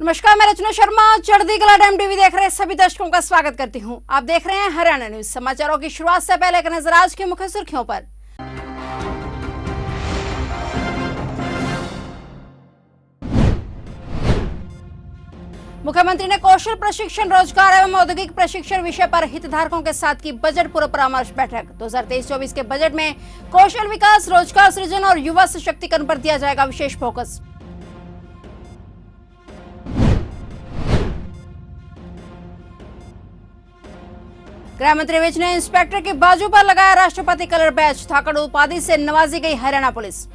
नमस्कार, मैं रचना शर्मा चढ़ती कला टाइम टीवी देख रहे सभी दर्शकों का स्वागत करती हूं। आप देख रहे हैं हरियाणा न्यूज। समाचारों की शुरुआत से पहले एक नजर आज की मुख्य सुर्खियों पर। मुख्यमंत्री ने कौशल प्रशिक्षण, रोजगार एवं औद्योगिक प्रशिक्षण विषय पर हितधारकों के साथ की बजट पूर्व परामर्श बैठक। 2023-24 के बजट में कौशल विकास, रोजगार सृजन और युवा सशक्तिकरण पर दिया जाएगा विशेष फोकस। गृह मंत्री विज ने इंस्पेक्टर के बाजू पर लगाया राष्ट्रपति कलर बैच। थाकड़ उपाधि से नवाजी गई हरियाणा पुलिस।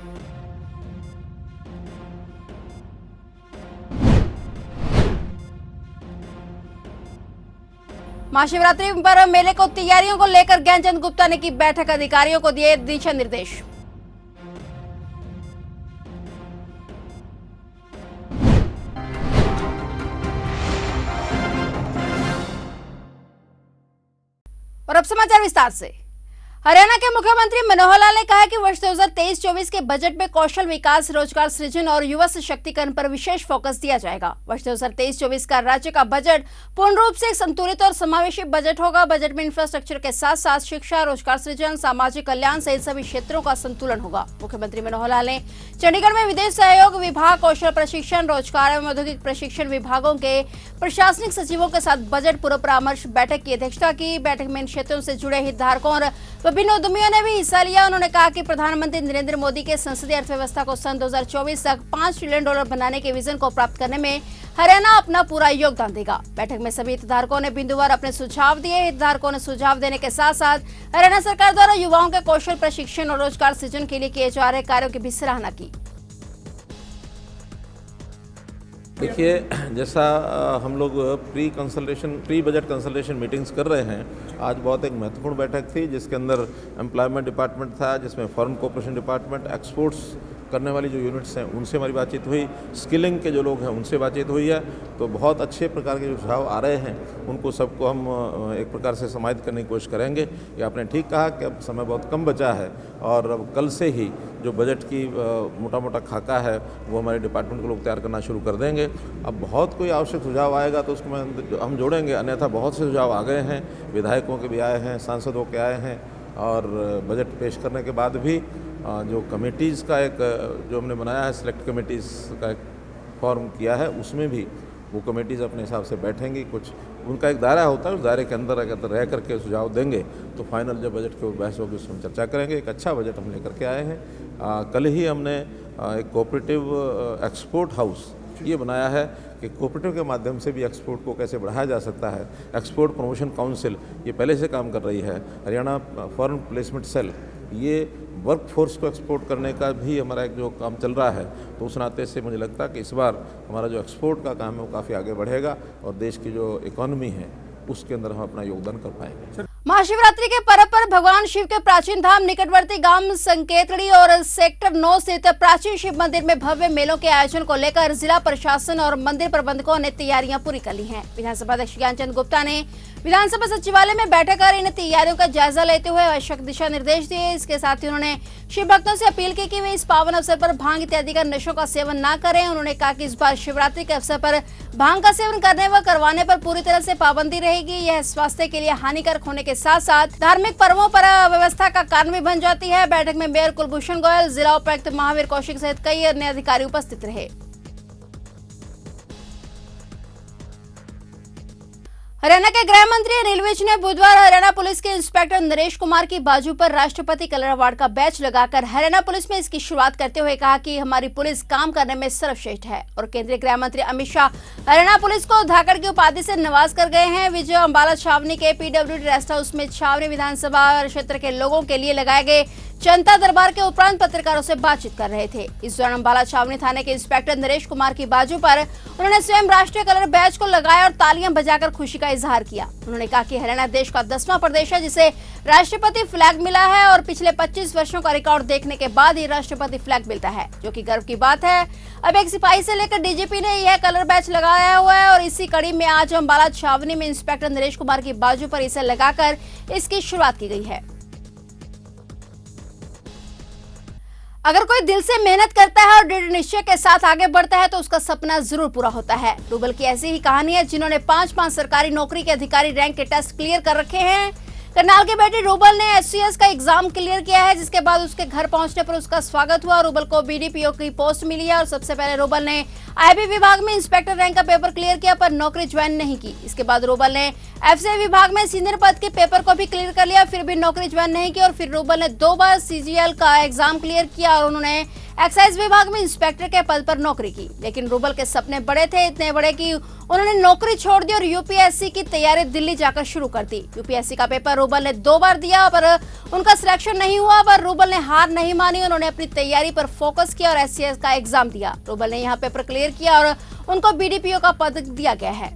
महाशिवरात्रि पर मेले को तैयारियों को लेकर ज्ञानचंद गुप्ता ने की बैठक। अधिकारियों को दिए दिशा निर्देश। और अब समाचार विस्तार से। हरियाणा के मुख्यमंत्री मनोहर लाल ने कहा कि वर्ष 2023-24 के बजट में कौशल विकास, रोजगार सृजन और युवा सशक्तिकरण पर विशेष फोकस दिया जाएगा। वर्ष 2023-24 का राज्य का बजट पूर्ण रूप से एक संतुलित और समावेशी बजट होगा। बजट में इंफ्रास्ट्रक्चर के साथ साथ शिक्षा, रोजगार सृजन, सामाजिक कल्याण सहित सभी क्षेत्रों का संतुलन होगा। मुख्यमंत्री मनोहर लाल ने चंडीगढ़ में विदेश सहयोग विभाग, कौशल प्रशिक्षण, रोजगार एवं औद्योगिक प्रशिक्षण विभागों के प्रशासनिक सचिवों के साथ बजट पूर्व परामर्श बैठक की अध्यक्षता की। बैठक में इन क्षेत्रों से जुड़े हितधारकों और विभिन्न उद्यमियों ने भी हिस्सा लिया। उन्होंने कहा कि प्रधानमंत्री नरेंद्र मोदी के संसदीय अर्थव्यवस्था को सन 2024 तक $5 ट्रिलियन बनाने के विजन को प्राप्त करने में हरियाणा अपना पूरा योगदान देगा। बैठक में सभी हितधारकों ने बिंदुवार अपने सुझाव दिए। हितधारकों ने सुझाव देने के साथ साथ हरियाणा सरकार द्वारा युवाओं के कौशल प्रशिक्षण और रोजगार सृजन के लिए किए जा रहे कार्यों की भी सराहना की। देखिए, जैसा हम लोग प्री बजट कंसल्टेशन मीटिंग्स कर रहे हैं, आज बहुत एक महत्वपूर्ण बैठक थी जिसके अंदर एम्प्लॉयमेंट डिपार्टमेंट था, जिसमें फॉरेन कोऑपरेशन डिपार्टमेंट, एक्सपोर्ट्स करने वाली जो यूनिट्स हैं उनसे हमारी बातचीत हुई, स्किलिंग के जो लोग हैं उनसे बातचीत हुई है। तो बहुत अच्छे प्रकार के जो सुझाव आ रहे हैं उनको सबको हम एक प्रकार से समाहित करने की कोशिश करेंगे। ये आपने ठीक कहा कि अब समय बहुत कम बचा है और अब कल से ही जो बजट की मोटा मोटा खाका है वो हमारे डिपार्टमेंट के लोग तैयार करना शुरू कर देंगे। अब बहुत कोई आवश्यक सुझाव आएगा तो उसको हम जोड़ेंगे, अन्यथा बहुत से सुझाव आ गए हैं, विधायकों के भी आए हैं, सांसदों के आए हैं और बजट पेश करने के बाद भी जो कमेटीज़ का एक जो हमने बनाया है, सिलेक्ट कमेटीज़ का एक फॉर्म किया है, उसमें भी वो कमेटीज़ अपने हिसाब से बैठेंगी। कुछ उनका एक दायरा होता है, उस दायरे के अंदर अगर रह करके सुझाव देंगे तो फाइनल जब बजट की बहस होगी उसमें चर्चा करेंगे। एक अच्छा बजट हम लेकर के आए हैं। कल ही हमने एक कोऑपरेटिव एक्सपोर्ट हाउस ये बनाया है कि कोऑपरेटिव के माध्यम से भी एक्सपोर्ट को कैसे बढ़ाया जा सकता है। एक्सपोर्ट प्रमोशन काउंसिल ये पहले से काम कर रही है। हरियाणा फॉरेन प्लेसमेंट सेल ये वर्क फोर्स को एक्सपोर्ट करने का भी हमारा एक जो काम चल रहा है, तो उस नाते से मुझे लगता है कि इस बार हमारा जो एक्सपोर्ट का काम है वो काफ़ी आगे बढ़ेगा और देश की जो इकोनॉमी है उसके अंदर हम अपना योगदान कर पाएंगे। महाशिवरात्रि के पर्व पर भगवान शिव के प्राचीन धाम निकटवर्ती गांव संकेतड़ी और सेक्टर 9 स्थित प्राचीन शिव मंदिर में भव्य मेलों के आयोजन को लेकर जिला प्रशासन और मंदिर प्रबंधकों ने तैयारियां पूरी कर ली हैं। विधानसभा अध्यक्ष ज्ञानचंद गुप्ता ने विधानसभा सचिवालय में बैठक कर इन तैयारियों का जायजा लेते हुए आवश्यक दिशा निर्देश दिए। इसके साथ ही उन्होंने शिव भक्तों से अपील की कि वे इस पावन अवसर पर भांग इत्यादि का नशों का सेवन न करें। उन्होंने कहा कि इस बार शिवरात्रि के अवसर पर भांग का सेवन करने व करवाने पर पूरी तरह से पाबंदी रहेगी। यह स्वास्थ्य के लिए हानिकारक होने के साथ साथ धार्मिक पर्वों पर अव्यवस्था का कारण भी बन जाती है। बैठक में मेयर कुलभूषण गोयल, जिला उपायुक्त महावीर कौशिक सहित कई अन्य अधिकारी उपस्थित रहे। हरियाणा के गृह मंत्री अनिल विज ने बुधवार हरियाणा पुलिस के इंस्पेक्टर नरेश कुमार की बाजू पर राष्ट्रपति कलर अवार्ड का बैच लगाकर हरियाणा पुलिस में इसकी शुरुआत करते हुए कहा कि हमारी पुलिस काम करने में सर्वश्रेष्ठ है। और केंद्रीय गृह मंत्री अमित शाह हरियाणा पुलिस को धाकड़ की उपाधि से नवाज कर गए हैं। विजय अंबाला छावनी के PWD रेस्ट हाउस में छावनी विधानसभा क्षेत्र के लोगों के लिए लगाए गए जनता दरबार के उपरांत पत्रकारों से बातचीत कर रहे थे। इस दौरान अंबाला छावनी थाने के इंस्पेक्टर नरेश कुमार की बाजू पर उन्होंने स्वयं राष्ट्रीय कलर बैच को लगाया और तालियां बजाकर खुशी का इजहार किया। उन्होंने कहा कि हरियाणा देश का 10वां प्रदेश है जिसे राष्ट्रपति फ्लैग मिला है और पिछले 25 वर्षों का रिकॉर्ड देखने के बाद ही राष्ट्रपति फ्लैग मिलता है, जो कि गर्व की बात है। अब एक सिपाही से लेकर DGP ने यह कलर बैच लगाया हुआ है और इसी कड़ी में आज अंबाला छावनी में इंस्पेक्टर नरेश कुमार की बाजू पर इसे लगाकर इसकी शुरुआत की गई है। अगर कोई दिल से मेहनत करता है और दृढ़ निश्चय के साथ आगे बढ़ता है तो उसका सपना जरूर पूरा होता है। रूबल की ऐसी ही कहानी है, जिन्होंने 5 सरकारी नौकरी के अधिकारी रैंक के टेस्ट क्लियर कर रखे हैं। करनाल की बेटी रूबल ने एससीएस का एग्जाम क्लियर किया है, जिसके बाद उसके घर पहुंचने पर उसका स्वागत हुआ। रूबल को बीडीपीओ की पोस्ट मिली है और सबसे पहले रूबल ने आईबी विभाग में इंस्पेक्टर रैंक का पेपर क्लियर किया, पर नौकरी ज्वाइन नहीं की। इसके बाद रूबल ने एफसीआई विभाग में सीनियर पद के पेपर को भी क्लियर कर लिया, फिर भी नौकरी ज्वाइन नहीं की। और फिर रूबल ने 2 बार सीजीएल का एग्जाम क्लियर किया और उन्होंने एक्साइज विभाग में इंस्पेक्टर के पद पर नौकरी की। लेकिन रूबल के सपने बड़े थे, इतने बड़े कि उन्होंने नौकरी छोड़ दी और यूपीएससी की तैयारी दिल्ली जाकर शुरू कर दी। यूपीएससी का पेपर रूबल ने 2 बार दिया, पर उनका सिलेक्शन नहीं हुआ। पर रूबल ने हार नहीं मानी, उन्होंने अपनी तैयारी पर फोकस किया और एससीएस का एग्जाम दिया। रूबल ने यहाँ पेपर क्लियर किया और उनको बीडीपीओ का पद दिया गया है।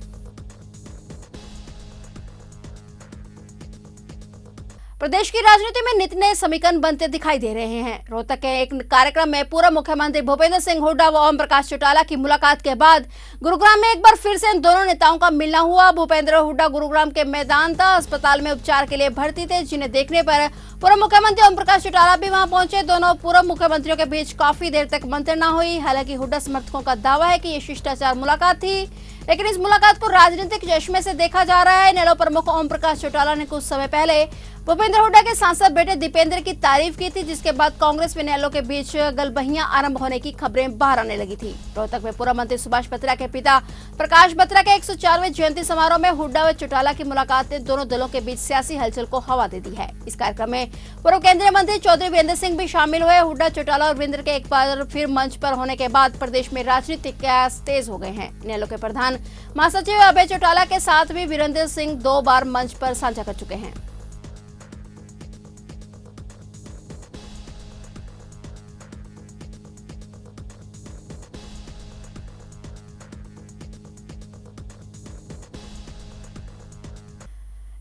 प्रदेश की राजनीति में नित नए समीकरण बनते दिखाई दे रहे हैं। रोहतक के एक कार्यक्रम में पूर्व मुख्यमंत्री भूपेंद्र सिंह हुड्डा व ओम प्रकाश चौटाला की मुलाकात के बाद गुरुग्राम में एक बार फिर से इन दोनों नेताओं का मिलना हुआ। भूपेंद्र हुड्डा गुरुग्राम के मेदांता अस्पताल में उपचार के लिए भर्ती थे, जिन्हें देखने पर पूर्व मुख्यमंत्री ओम प्रकाश चौटाला भी वहां पहुंचे। दोनों पूर्व मुख्यमंत्रियों के बीच काफी देर तक मंत्रणा हुई। हालांकि हुड्डा समर्थकों का दावा है कि ये शिष्टाचार मुलाकात थी, लेकिन इस मुलाकात को राजनीतिक चश्मे से देखा जा रहा है। इनेलो प्रमुख ओम प्रकाश चौटाला ने कुछ समय पहले भूपेंद्र हुड्डा के सांसद बेटे दीपेंद्र की तारीफ की थी, जिसके बाद कांग्रेस व इनेलो के बीच गलबहियां आरंभ होने की खबरें बाहर आने लगी थी। रोहतक में पूर्व मंत्री सुभाष बत्रा के पिता प्रकाश बत्रा के 104वें जयंती समारोह में हुड्डा व चौटाला की मुलाकात ने दोनों दलों के बीच सियासी हलचल को हवा दे दी है। इस कार्यक्रम में पूर्व केंद्रीय मंत्री चौधरी वीरेंद्र सिंह भी शामिल हुए। हुड्डा, चौटाला और वीरेंद्र के एक बार फिर मंच पर होने के बाद प्रदेश में राजनीतिक कयास तेज हो गए हैं। इनेलो के प्रधान महासचिव अभय चौटाला के साथ भी वीरेंद्र सिंह 2 बार मंच पर साझा कर चुके हैं।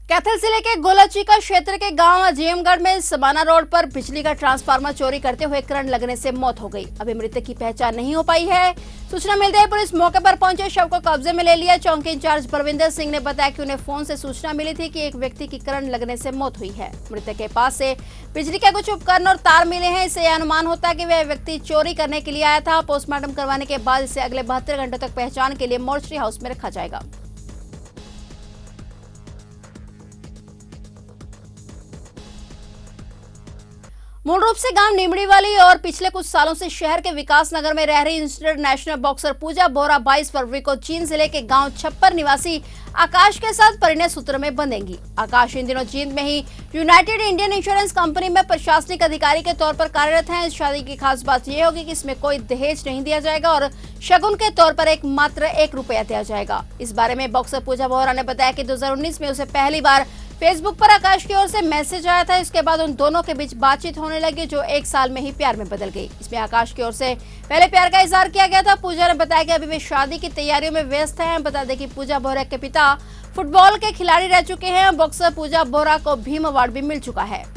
कैथल जिले के गोलाचीका क्षेत्र के गांव अजीमगढ़ में समाना रोड पर बिजली का ट्रांसफार्मर चोरी करते हुए करंट लगने से मौत हो गई। अभी मृतक की पहचान नहीं हो पाई है। सूचना मिलते ही पुलिस मौके पर पहुंचे, शव को कब्जे में ले लिया। चौकी इंचार्ज बलविंदर सिंह ने बताया कि उन्हें फोन से सूचना मिली थी कि एक व्यक्ति की करंट लगने से मौत हुई है। मृतक के पास से बिजली के कुछ उपकरण और तार मिले हैं। इससे यह अनुमान होता है कि वह व्यक्ति चोरी करने के लिए आया था। पोस्टमार्टम करवाने के बाद इसे अगले 72 घंटों तक पहचान के लिए मोर्चरी हाउस में रखा जाएगा। मूल रूप से गांव निमड़ी वाली और पिछले कुछ सालों से शहर के विकास नगर में रह रही इंटरनेशनल बॉक्सर पूजा बोरा 22 फरवरी को जींद जिले के गांव छप्पर निवासी आकाश के साथ परिणय सूत्र में बंधेंगी। आकाश इन दिनों जींद में ही यूनाइटेड इंडियन इंश्योरेंस कंपनी में प्रशासनिक अधिकारी के तौर पर कार्यरत हैं। इस शादी की खास बात यह होगी कि इसमें कोई दहेज नहीं दिया जाएगा और शगुन के तौर पर मात्र 1 रुपया दिया जाएगा। इस बारे में बॉक्सर पूजा बोरा ने बताया कि 2019 में उसे पहली बार फेसबुक पर आकाश की ओर से मैसेज आया था। इसके बाद उन दोनों के बीच बातचीत होने लगी, जो 1 साल में ही प्यार में बदल गई। इसमें आकाश की ओर से पहले प्यार का इजहार किया गया था। पूजा ने बताया कि अभी वे शादी की तैयारियों में व्यस्त हैं। बता दें कि पूजा बोरा के पिता फुटबॉल के खिलाड़ी रह चुके हैं। बॉक्सर पूजा बोरा को भीम अवार्ड भी मिल चुका है।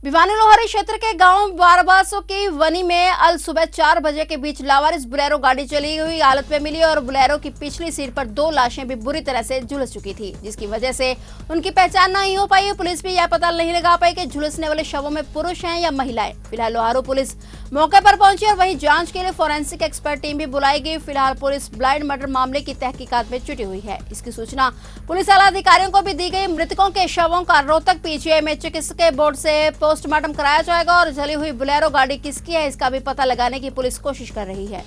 भिवानी लोहारी क्षेत्र के गांव बारबासों की वनी में अल सुबह 4 बजे के बीच लावारिस बुलेरो गाड़ी चली हुई हालत में मिली और बुलेरो की पिछली सीट पर 2 लाशें भी बुरी तरह से झुलस चुकी थी, जिसकी वजह से उनकी पहचान नहीं हो पाई। पुलिस भी यह पता नहीं लगा पाई कि झुलसने वाले शवों में पुरुष हैं या महिलाएं। फिलहाल लोहारू पुलिस मौके पर पहुंची और वहीं जांच के लिए फोरेंसिक एक्सपर्ट टीम भी बुलाई गई। फिलहाल पुलिस ब्लाइंड मर्डर मामले की तहकीकात में जुटी हुई है। इसकी सूचना पुलिस आला अधिकारियों को भी दी गई। मृतकों के शवों का रोहतक पीजीआई में चिकित्सकीय बोर्ड से पोस्टमार्टम कराया जाएगा और जली हुई बुलेरो गाड़ी किसकी है इसका भी पता लगाने की पुलिस कोशिश कर रही है।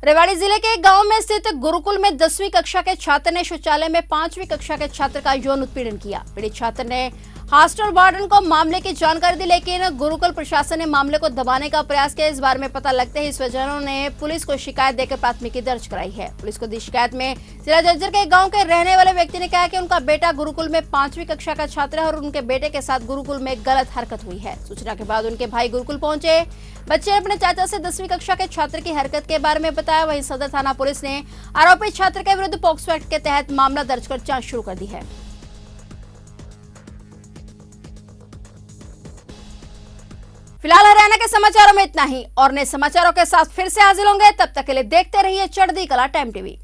रेवाड़ी जिले के एक गांव में स्थित गुरुकुल में 10वीं कक्षा के छात्र ने शौचालय में 5वीं कक्षा के छात्र का यौन उत्पीड़न किया। पीड़ित छात्र ने हॉस्टल वार्डन को मामले की जानकारी दी, लेकिन गुरुकुल प्रशासन ने मामले को दबाने का प्रयास किया। इस बारे में पता लगते ही स्वजनों ने पुलिस को शिकायत देकर प्राथमिकी दर्ज कराई है। पुलिस को दी शिकायत में जिला जज्जर के गांव के रहने वाले व्यक्ति ने कहा कि उनका बेटा गुरुकुल में 5वीं कक्षा का छात्र है और उनके बेटे के साथ गुरुकुल में गलत हरकत हुई है। सूचना के बाद उनके भाई गुरुकुल पहुंचे। बच्चे ने अपने चाचा से 10वीं कक्षा के छात्र की हरकत के बारे में बताया। वहीं सदर थाना पुलिस ने आरोपी छात्र के विरुद्ध पॉक्सो एक्ट के तहत मामला दर्ज कर जांच शुरू कर दी है। फिलहाल हरियाणा के समाचारों में इतना ही और नए समाचारों के साथ फिर से हाजिर होंगे। तब तक के लिए देखते रहिए चढ़ती कला टाइम टीवी।